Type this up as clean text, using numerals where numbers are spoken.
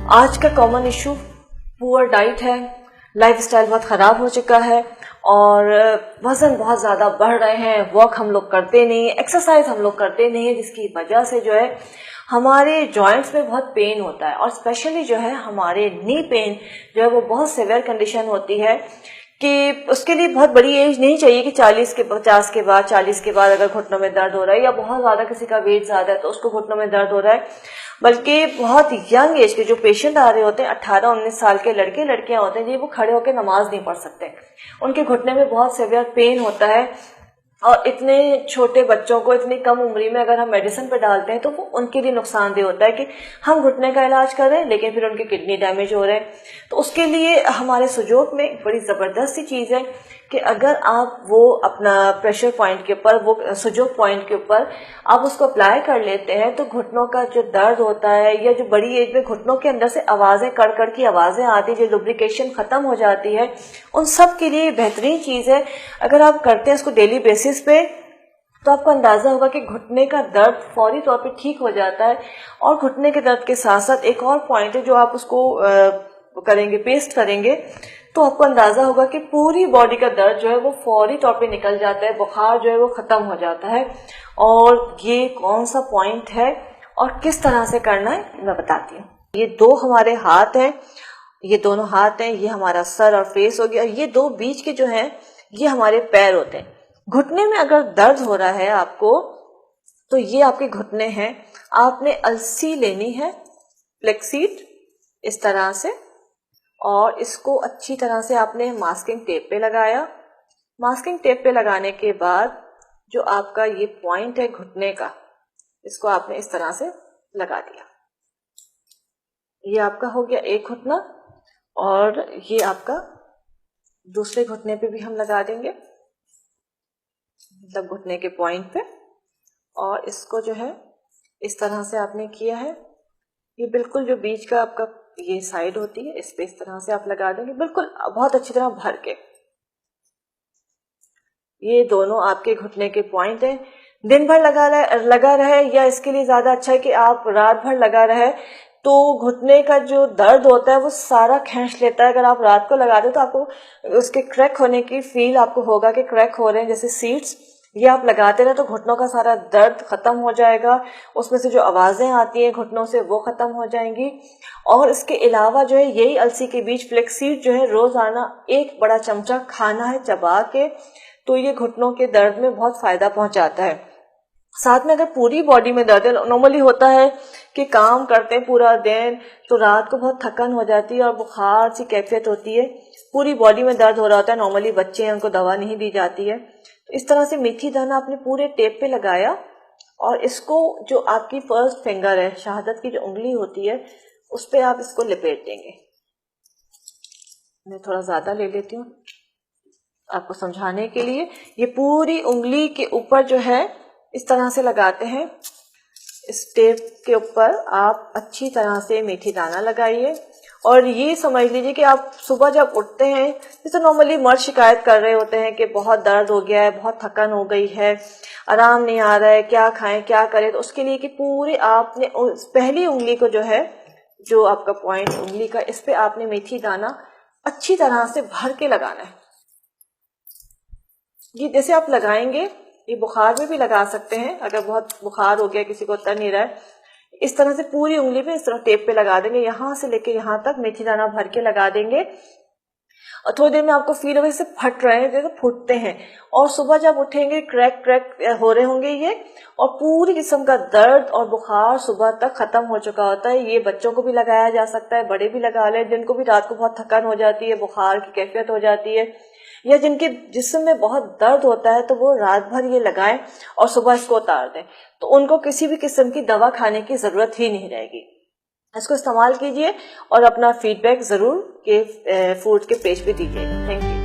आज का common issue poor diet है, लाइफस्टाइल बहुत ख़राब हो चुका है और वज़न बहुत ज़्यादा बढ़ रहे हैं। वॉक हम लोग करते नहीं, एक्सरसाइज हम लोग करते नहीं है, जिसकी वजह से जो है हमारे जॉइंट्स में बहुत पेन होता है और स्पेशली जो है हमारे नी पेन जो है वो बहुत सिवियर कंडीशन होती है कि उसके लिए बहुत बड़ी एज नहीं चाहिए कि 40 के 50 के बाद 40 के बाद अगर घुटनों में दर्द हो रहा है या बहुत ज़्यादा किसी का वेट ज़्यादा है तो उसको घुटनों में दर्द हो रहा है, बल्कि बहुत यंग एज के जो पेशेंट आ रहे होते हैं 18-19 साल के लड़के लड़कियां होते हैं जी, वो खड़े होकर नमाज नहीं पढ़ सकते, उनके घुटने में बहुत सीवियर पेन होता है। और इतने छोटे बच्चों को इतनी कम उम्र में अगर हम मेडिसिन पे डालते हैं तो वो उनके लिए नुकसानदेह होता है कि हम घुटने का इलाज कर रहे हैं लेकिन फिर उनके किडनी डैमेज हो रहे हैं। तो उसके लिए हमारे सुजोग में एक बड़ी ज़बरदस्त सी चीज़ है कि अगर आप वो अपना प्रेशर पॉइंट के ऊपर, वो सुजोग पॉइंट के ऊपर आप उसको अप्लाई कर लेते हैं तो घुटनों का जो दर्द होता है या जो बड़ी एज में घुटनों के अंदर से आवाज़ें कड़ की आवाज़ें आती है, जो लुब्रिकेशन ख़त्म हो जाती है, उन सब के लिए बेहतरीन चीज़ है। अगर आप करते हैं इसको डेली बेसिस पे तो आपको अंदाज़ा होगा कि घुटने का दर्द फौरी तौर पे ठीक हो जाता है। और घुटने के दर्द के साथ साथ एक और पॉइंट है, जो आप उसको करेंगे, पेस्ट करेंगे तो आपको अंदाज़ा होगा कि पूरी बॉडी का दर्द जो है वो फौरी तौर पे निकल जाता है, बुखार जो है वो ख़त्म हो जाता है। और ये कौन सा पॉइंट है और किस तरह से करना है मैं बताती हूँ। ये दो हमारे हाथ हैं, ये दोनों हाथ हैं, ये हमारा सर और फेस हो गया, ये दो बीच के जो हैं ये हमारे पैर होते हैं। घुटने में अगर दर्द हो रहा है आपको तो ये आपके घुटने हैं। आपने अलसी लेनी है, फ्लेक्सीड, इस तरह से, और इसको अच्छी तरह से आपने मास्किंग टेप पे लगाया। मास्किंग टेप पे लगाने के बाद जो आपका ये पॉइंट है घुटने का, इसको आपने इस तरह से लगा दिया। ये आपका हो गया एक घुटना और ये आपका दूसरे घुटने पे भी हम लगा देंगे, मतलब घुटने के पॉइंट पे। और इसको जो है इस तरह से आपने किया है, ये बिल्कुल जो बीच का आपका ये साइड होती है इस पे इस तरह से आप लगा देंगे, बिल्कुल बहुत अच्छी तरह भर के। ये दोनों आपके घुटने के पॉइंट हैं। दिन भर लगा रहे या इसके लिए ज्यादा अच्छा है कि आप रात भर लगा रहे, तो घुटने का जो दर्द होता है वो सारा खींच लेता है। अगर आप रात को लगा दो तो आपको उसके क्रैक होने की फील आपको होगा कि क्रैक हो रहे हैं जैसे सीड्स। ये आप लगाते रहे तो घुटनों का सारा दर्द खत्म हो जाएगा, उसमें से जो आवाजें आती हैं घुटनों से वो खत्म हो जाएंगी। और इसके अलावा जो है यही अलसी के बीज फ्लेक्सीड जो है रोजाना एक बड़ा चमचा खाना है चबा के, तो ये घुटनों के दर्द में बहुत फायदा पहुंचाता है। साथ में अगर पूरी बॉडी में दर्द है, नॉर्मली होता है कि काम करते हैं पूरा दिन तो रात को बहुत थकन हो जाती है और बुखार सी कैफियत होती है, पूरी बॉडी में दर्द हो रहा होता है, नॉर्मली बच्चे हैं उनको दवा नहीं दी जाती है, तो इस तरह से मेथी दाना अपने पूरे टेप पे लगाया और इसको जो आपकी फर्स्ट फिंगर है, शहादत की जो उंगली होती है, उस पर आप इसको लिपेट देंगे। मैं थोड़ा ज्यादा ले लेती हूँ आपको समझाने के लिए। ये पूरी उंगली के ऊपर जो है इस तरह से लगाते हैं, इस टेप के ऊपर आप अच्छी तरह से मेथी दाना लगाइए। और ये समझ लीजिए कि आप सुबह जब उठते हैं, जैसे नॉर्मली मर्द शिकायत कर रहे होते हैं कि बहुत दर्द हो गया है, बहुत थकन हो गई है, आराम नहीं आ रहा है, क्या खाएं क्या करें, तो उसके लिए कि पूरे आपने पहली उंगली को जो है, जो आपका पॉइंट उंगली का, इस पे आपने मेथी दाना अच्छी तरह से भर के लगाना है। ये जैसे आप लगाएंगे, ये बुखार में भी लगा सकते हैं, अगर बहुत बुखार हो गया किसी को उतर नहीं रहा है, इस तरह से पूरी उंगली पे इस तरह टेप पे लगा देंगे, यहां से लेके यहां तक मेथी दाना भर के लगा देंगे। और थोड़ी देर में आपको फील होगा जैसे फट रहे हैं, जैसे फूटते हैं, और सुबह जब उठेंगे क्रैक हो रहे होंगे ये, और पूरी किस्म का दर्द और बुखार सुबह तक खत्म हो चुका होता है। ये बच्चों को भी लगाया जा सकता है, बड़े भी लगा लें, जिनको भी रात को बहुत थकान हो जाती है, बुखार की कैफियत हो जाती है, या जिनके जिस्म में बहुत दर्द होता है, तो वो रात भर ये लगाएं और सुबह इसको उतार दें, तो उनको किसी भी किस्म की दवा खाने की जरूरत ही नहीं रहेगी। इसको इस्तेमाल कीजिए और अपना फीडबैक जरूर के फूड के पेज पे दीजिएगा। Thank you.